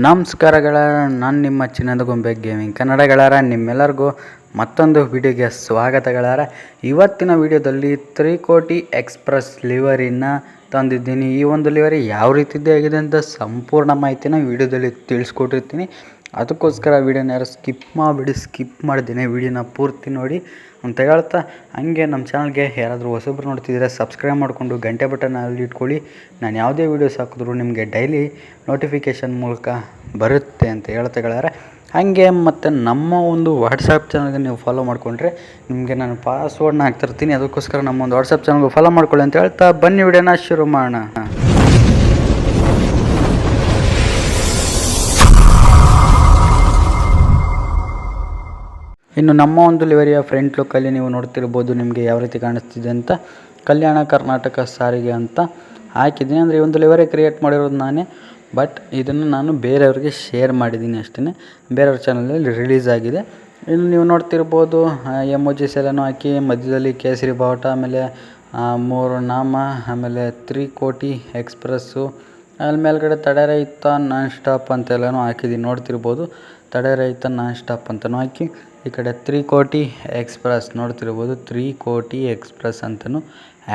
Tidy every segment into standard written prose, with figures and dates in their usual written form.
ನಮಸ್ಕಾರಗಳ, ನಾನು ನಿಮ್ಮ ಚಿನ್ನದ ಗೊಂಬೆ ಗೇಮಿಂಗ್ ಕನ್ನಡಗಳಾರ ನಿಮ್ಮೆಲ್ಲರಿಗೂ ಮತ್ತೊಂದು ವಿಡಿಯೋಗೆ ಸ್ವಾಗತಗಳಾರ. ಇವತ್ತಿನ ವಿಡಿಯೋದಲ್ಲಿ 3 ಕೋಟಿ ಎಕ್ಸ್ಪ್ರೆಸ್ ಲಿವರಿನ ತಂದಿದ್ದೀನಿ. ಈ ಒಂದು ಲಿವರಿ ಯಾವ ರೀತಿದ್ದು ಆಗಿದೆ ಅಂತ ಸಂಪೂರ್ಣ ಮಾಹಿತಿನ ವಿಡಿಯೋದಲ್ಲಿ ತಿಳಿಸ್ಕೊಟ್ಟಿರ್ತೀನಿ. ಅದಕ್ಕೋಸ್ಕರ ವಿಡಿಯೋನ ಯಾರು ಸ್ಕಿಪ್ ಮಾಡಿದ್ದೀನಿ, ವಿಡಿಯೋನ ಪೂರ್ತಿ ನೋಡಿ ಅಂತ ಹೇಳ್ತಾ, ಹಂಗೆ ನಮ್ಮ ಚಾನಲ್ಗೆ ಯಾರಾದರೂ ಹೊಸಬ್ರು ನೋಡ್ತಿದ್ರೆ ಸಬ್ಸ್ಕ್ರೈಬ್ ಮಾಡಿಕೊಂಡು ಗಂಟೆ ಬಟನ್ ಅಲ್ಲಿ ಇಟ್ಕೊಳ್ಳಿ. ನಾನು ಯಾವುದೇ ವೀಡಿಯೋಸ್ ಹಾಕಿದ್ರು ನಿಮಗೆ ಡೈಲಿ ನೋಟಿಫಿಕೇಷನ್ ಮೂಲಕ ಬರುತ್ತೆ ಅಂತ ಹೇಳ್ತೇಗಳಾರೆ. ಹಾಗೆ ಮತ್ತು ನಮ್ಮ ಒಂದು ವಾಟ್ಸಪ್ ಚಾನಲ್ಗೆ ನೀವು ಫಾಲೋ ಮಾಡಿಕೊಂಡ್ರೆ ನಿಮಗೆ ನಾನು ಪಾಸ್ವರ್ಡ್ನ ಹಾಕ್ತಿರ್ತೀನಿ. ಅದಕ್ಕೋಸ್ಕರ ನಮ್ಮ ಒಂದು ವಾಟ್ಸಪ್ ಚಾನಲ್ಗೆ ಫಾಲೋ ಮಾಡ್ಕೊಳ್ಳಿ ಅಂತ ಹೇಳ್ತಾ ಬನ್ನಿ ವಿಡಿಯೋನ ಶುರು ಮಾಡೋಣ. ಇನ್ನು ನಮ್ಮ ಒಂದು ಲಿವರಿಯ ಫ್ರಂಟ್ ಲುಕ್ಕಲ್ಲಿ ನೀವು ನೋಡ್ತಿರ್ಬೋದು ನಿಮಗೆ ಯಾವ ರೀತಿ ಕಾಣಿಸ್ತಿದೆ ಅಂತ. ಕಲ್ಯಾಣ ಕರ್ನಾಟಕ ಸಾರಿಗೆ ಅಂತ ಹಾಕಿದ್ದೀನಿ. ಅಂದರೆ ಈ ಒಂದು ಲಿವರಿ ಕ್ರಿಯೇಟ್ ಮಾಡಿರೋದು ನಾನೇ, ಬಟ್ ಇದನ್ನು ನಾನು ಬೇರೆಯವ್ರಿಗೆ ಶೇರ್ ಮಾಡಿದ್ದೀನಿ ಅಷ್ಟೇ. ಬೇರೆಯವ್ರ ಚಾನಲಲ್ಲಿ ರಿಲೀಸ್ ಆಗಿದೆ. ಇನ್ನು ನೀವು ನೋಡ್ತಿರ್ಬೋದು ಎಮೋಜಿಸ್ ಎಲ್ಲನೂ ಹಾಕಿ ಮಧ್ಯದಲ್ಲಿ ಕೇಸರಿ ಬಾವುಟ, ಆಮೇಲೆ 3 ನಾಮ, ಆಮೇಲೆ 3 ಕೋಟಿ ಎಕ್ಸ್ಪ್ರೆಸ್ಸು, ಅಲ್ಲಿ ಮೇಲ್ಗಡೆ ತಡೆರಹಿತ ನಾನ್ ಸ್ಟಾಪ್ ಅಂತೆಲ್ಲನೂ ಹಾಕಿದ್ದೀನಿ. ನೋಡ್ತಿರ್ಬೋದು ತಡೆರಹಿತ ನಾನ್ ಸ್ಟಾಪ್ ಅಂತಲೂ ಹಾಕಿ, ಈ ಕಡೆ 3 ಕೋಟಿ ಎಕ್ಸ್ಪ್ರೆಸ್ ನೋಡ್ತಿರ್ಬೋದು 3 ಕೋಟಿ ಎಕ್ಸ್ಪ್ರೆಸ್ ಅಂತಲೂ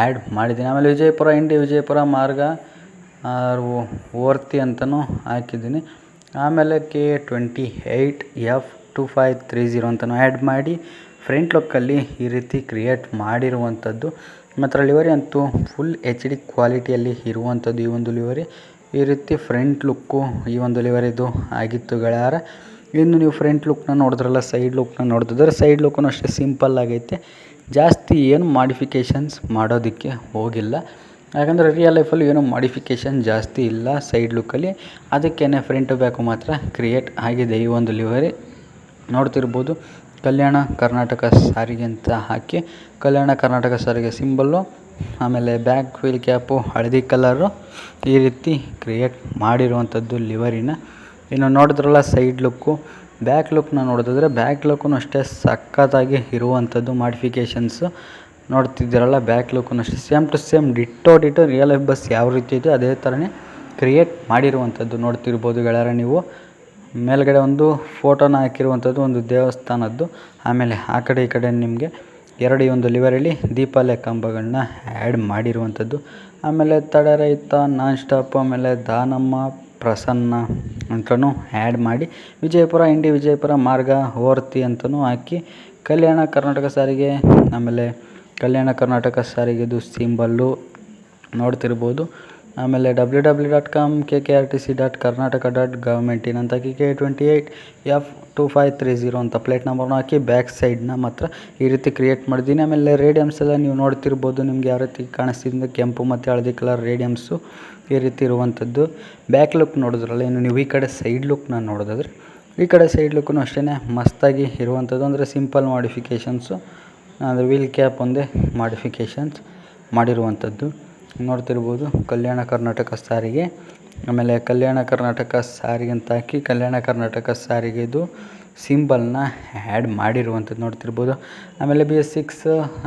ಆ್ಯಡ್ ಮಾಡಿದ್ದೀನಿ. ಆಮೇಲೆ ವಿಜಯಪುರ ವಿಜಯಪುರ ಮಾರ್ಗ ಓರ್ತಿ ಅಂತಲೂ ಹಾಕಿದ್ದೀನಿ. ಆಮೇಲೆ K28F2530 ಅಂತಲೂ ಆ್ಯಡ್ ಮಾಡಿ ಫ್ರಂಟ್ ಲುಕ್ಕಲ್ಲಿ ಈ ರೀತಿ ಕ್ರಿಯೇಟ್ ಮಾಡಿರುವಂಥದ್ದು. ಮಾತ್ರ ಲಿವರಿ ಅಂತೂ ಫುಲ್ HD ಕ್ವಾಲಿಟಿಯಲ್ಲಿ ಇರುವಂಥದ್ದು. ಈ ಒಂದು ಲಿವರಿ ಈ ರೀತಿ ಫ್ರಂಟ್ ಲುಕ್ಕು ಈ ಒಂದು ಲಿವರಿದು ಆಗಿತ್ತು ಗೆಳೆಯರ. ಇನ್ನು ನೀವು ಫ್ರಂಟ್ ಲುಕ್ನ ನೋಡಿದ್ರಲ್ಲ, ಸೈಡ್ ಲುಕ್ನ ನೋಡ್ತಿದ್ರೆ ಸೈಡ್ ಲುಕ್ಕೂ ಅಷ್ಟೇ ಸಿಂಪಲ್ ಆಗೈತೆ. ಜಾಸ್ತಿ ಏನು ಮಾಡಿಫಿಕೇಷನ್ಸ್ ಮಾಡೋದಕ್ಕೆ ಹೋಗಿಲ್ಲ, ಯಾಕಂದರೆ ರಿಯಲ್ ಲೈಫಲ್ಲಿ ಏನೂ ಮಾಡಿಫಿಕೇಷನ್ ಜಾಸ್ತಿ ಇಲ್ಲ ಸೈಡ್ ಲುಕ್ಕಲ್ಲಿ. ಅದಕ್ಕೇ ಫ್ರಂಟು ಬ್ಯಾಕು ಮಾತ್ರ ಕ್ರಿಯೇಟ್ ಆಗಿದೆ. ಈ ಒಂದು ಲಿವರಿ ನೋಡ್ತಿರ್ಬೋದು ಕಲ್ಯಾಣ ಕರ್ನಾಟಕ ಸಾರಿಗೆ ಅಂತ ಹಾಕಿ, ಕಲ್ಯಾಣ ಕರ್ನಾಟಕ ಸಾರಿಗೆ ಸಿಂಬಲ್ಲು, ಆಮೇಲೆ ಬ್ಯಾಕ್ ವೀಲ್ ಕ್ಯಾಪು ಹಳದಿ ಕಲರು ಈ ರೀತಿ ಕ್ರಿಯೇಟ್ ಮಾಡಿರುವಂಥದ್ದು ಲಿವರಿನ. ಇನ್ನು ನೋಡಿದ್ರಲ್ಲ ಸೈಡ್ ಲುಕ್ಕು. ಬ್ಯಾಕ್ ಲುಕ್ನ ನೋಡಿದ್ರೆ ಬ್ಯಾಕ್ ಲುಕ್ಕೂ ಅಷ್ಟೇ ಸಖತ್ತಾಗಿ ಇರುವಂಥದ್ದು. ಮಾಡಿಫಿಕೇಷನ್ಸು ನೋಡ್ತಿದ್ದೀರಲ್ಲ, ಬ್ಯಾಕ್ ಲುಕ್ಕೂ ಅಷ್ಟೇ same to same ditto real life bus ಯಾವ ರೀತಿ ಇದೆ ಅದೇ ಥರನೇ ಕ್ರಿಯೇಟ್ ಮಾಡಿರುವಂಥದ್ದು. ನೋಡ್ತಿರ್ಬೋದು ಗೆಳೆಯರ ನೀವು. ಮೇಲ್ಗಡೆ ಒಂದು ಫೋಟೋನ ಹಾಕಿರುವಂಥದ್ದು ಒಂದು ದೇವಸ್ಥಾನದ್ದು. ಆಮೇಲೆ ಆ ಕಡೆ ಈ ಕಡೆ ನಿಮಗೆ ಎರಡು ಈ ಒಂದು ಲಿವರಲ್ಲಿ ದೀಪಾವಳಿ ಕಂಬಗಳನ್ನ ಆ್ಯಡ್ ಮಾಡಿರುವಂಥದ್ದು. ಆಮೇಲೆ ತಡೆರಹಿತ ನಾನ್ ಸ್ಟಾಪ್, ಆಮೇಲೆ ದಾನಮ್ಮ ಪ್ರಸನ್ನ ಅಂತಲೂ ಆ್ಯಡ್ ಮಾಡಿ ವಿಜಯಪುರ ವಿಜಯಪುರ ಮಾರ್ಗ ಓರ್ತಿ ಅಂತಲೂ ಹಾಕಿ ಕಲ್ಯಾಣ ಕರ್ನಾಟಕ ಸಾರಿಗೆ, ಆಮೇಲೆ ಕಲ್ಯಾಣ ಕರ್ನಾಟಕ ಸಾರಿಗೆದು ಸಿಂಬಲ್ಲು ನೋಡ್ತಿರ್ಬೋದು. ಆಮೇಲೆ www.com KKRTC.Karnataka.Government ಅಂತ ಹಾಕಿ K28F2530 ಅಂತ ಪ್ಲೇಟ್ ನಂಬರ್ನ ಹಾಕಿ ಬ್ಯಾಕ್ ಸೈಡ್ನ ಮಾತ್ರ ಈ ರೀತಿ ಕ್ರಿಯೇಟ್ ಮಾಡಿದ್ದೀನಿ. ಆಮೇಲೆ ರೇಡಿಯಮ್ಸ್ ಎಲ್ಲ ನೀವು ನೋಡ್ತಿರ್ಬೋದು ನಿಮ್ಗೆ ಯಾವ ರೀತಿ ಕಾಣಿಸ್ತಿದ್ದ ಕೆಂಪು ಮತ್ತು ಹಳದಿ ಕಲರ್ ರೇಡಿಯಮ್ಸು ಈ ರೀತಿ ಇರುವಂಥದ್ದು. ಬ್ಯಾಕ್ ಲುಕ್ ನೋಡಿದ್ರಲ್ಲ. ಇನ್ನು ನೀವು ಈ ಕಡೆ ಸೈಡ್ ಲುಕ್ನ ನೋಡೋದಾದ್ರೆ ಈ ಕಡೆ ಸೈಡ್ ಲುಕ್ಕೂ ಅಷ್ಟೇ ಮಸ್ತಾಗಿ ಇರುವಂಥದ್ದು. ಅಂದರೆ ಸಿಂಪಲ್ ಮಾಡಿಫಿಕೇಷನ್ಸು, ಅಂದರೆ ವೀಲ್ ಕ್ಯಾಪ್ ಒಂದೇ ಮಾಡಿಫಿಕೇಷನ್ಸ್ ಮಾಡಿರುವಂಥದ್ದು. ನೋಡ್ತಿರ್ಬೋದು ಕಲ್ಯಾಣ ಕರ್ನಾಟಕ ಸಾರಿಗೆ, ಆಮೇಲೆ ಕಲ್ಯಾಣ ಕರ್ನಾಟಕ ಸಾರಿಗೆ ಅಂತ ಹಾಕಿ ಕಲ್ಯಾಣ ಕರ್ನಾಟಕ ಸಾರಿಗೆದು ಸಿಂಬಲ್ನ ಆ್ಯಡ್ ಮಾಡಿರುವಂಥದ್ದು ನೋಡ್ತಿರ್ಬೋದು. ಆಮೇಲೆ BS6,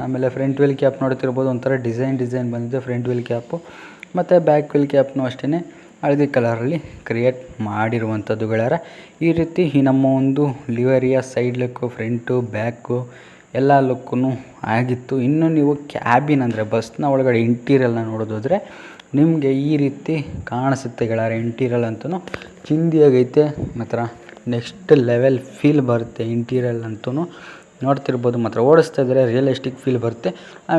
ಆಮೇಲೆ ಫ್ರಂಟ್ ವೀಲ್ ಕ್ಯಾಪ್ ನೋಡ್ತಿರ್ಬೋದು ಒಂಥರ ಡಿಸೈನ್ ಬಂದಿದೆ ಫ್ರಂಟ್ ವೀಲ್ ಕ್ಯಾಪು. ಮತ್ತು ಬ್ಯಾಕ್ ವೀಲ್ ಕ್ಯಾಪ್ನು ಅಷ್ಟೇ ಹಳದಿ ಕಲರಲ್ಲಿ ಕ್ರಿಯೇಟ್ ಮಾಡಿರುವಂಥದ್ದು ಗೆಳೆಯರ. ಈ ರೀತಿ ಈ ನಮ್ಮ ಒಂದು ಲಿವರಿಯ ಸೈಡ್ ಲುಕ್ಕು, ಫ್ರಂಟು, ಬ್ಯಾಕು ಎಲ್ಲ ಲುಕ್ಕೂ ಆಗಿತ್ತು. ಇನ್ನು ನೀವು ಕ್ಯಾಬಿನ್ ಅಂದರೆ ಬಸ್ನ ಒಳಗಡೆ ಇಂಟೀರಿಯಲ್ನ ನೋಡೋದಾದರೆ ನಿಮಗೆ ಈ ರೀತಿ ಕಾಣಿಸುತ್ತೆ ಗೆಳೆಯರ. ಇಂಟೀರಿಯಲ್ ಅಂತೂ ಚಿಂದಿಯಾಗೈತೆ, ಮಾತ್ರ ನೆಕ್ಸ್ಟ್ ಲೆವೆಲ್ ಫೀಲ್ ಬರುತ್ತೆ ಇಂಟೀರಿಯಲ್ ಅಂತೂ ನೋಡ್ತಿರ್ಬೋದು. ಮಾತ್ರ ಓಡಿಸ್ತಾ ಇದ್ದರೆ ರಿಯಲಿಸ್ಟಿಕ್ ಫೀಲ್ ಬರುತ್ತೆ.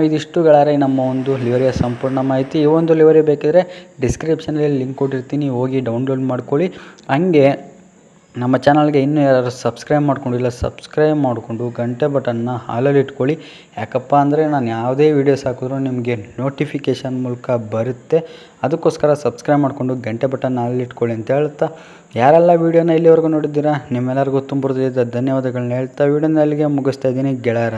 ಇದಿಷ್ಟು ಗೆಳೆಯರ ನಮ್ಮ ಒಂದು ಲಿವರಿಯ ಸಂಪೂರ್ಣ ಮಾಹಿತಿ. ಈ ಒಂದು ಲಿವರಿ ಬೇಕಿದ್ರೆ ಡಿಸ್ಕ್ರಿಪ್ಷನಲ್ಲಿ ಲಿಂಕ್ ಕೊಟ್ಟಿರ್ತೀನಿ, ಹೋಗಿ ಡೌನ್ಲೋಡ್ ಮಾಡ್ಕೊಳ್ಳಿ. ಹಂಗೆ ನಮ್ಮ ಚಾನಲ್ಗೆ ಇನ್ನೂ ಯಾರು ಸಬ್ಸ್ಕ್ರೈಬ್ ಮಾಡ್ಕೊಂಡಿಲ್ಲ ಸಬ್ಸ್ಕ್ರೈಬ್ ಮಾಡಿಕೊಂಡು ಗಂಟೆ ಬಟನ್ನ ಹಾಲಲ್ಲಿ ಇಟ್ಕೊಳ್ಳಿ. ಯಾಕಪ್ಪ ಅಂದರೆ ನಾನು ಯಾವುದೇ ವೀಡಿಯೋಸ್ ಹಾಕಿದ್ರೂ ನಿಮಗೆ ನೋಟಿಫಿಕೇಷನ್ ಮೂಲಕ ಬರುತ್ತೆ. ಅದಕ್ಕೋಸ್ಕರ ಸಬ್ಸ್ಕ್ರೈಬ್ ಮಾಡಿಕೊಂಡು ಗಂಟೆ ಬಟನ್ನ ಹಾಲಲ್ಲಿ ಇಟ್ಕೊಳ್ಳಿ ಅಂತ ಹೇಳ್ತಾ, ಯಾರೆಲ್ಲ ವೀಡಿಯೋನ ಇಲ್ಲಿವರೆಗೂ ನೋಡಿದ್ದೀರಾ ನಿಮ್ಮೆಲ್ಲರಿಗೂ ತುಂಬ ಧನ್ಯವಾದಗಳನ್ನ ಹೇಳ್ತಾ ವಿಡಿಯೋನ ಅಲ್ಲಿಗೆ ಮುಗಿಸ್ತಾ ಇದ್ದೀನಿ ಗೆಳೆಯರ.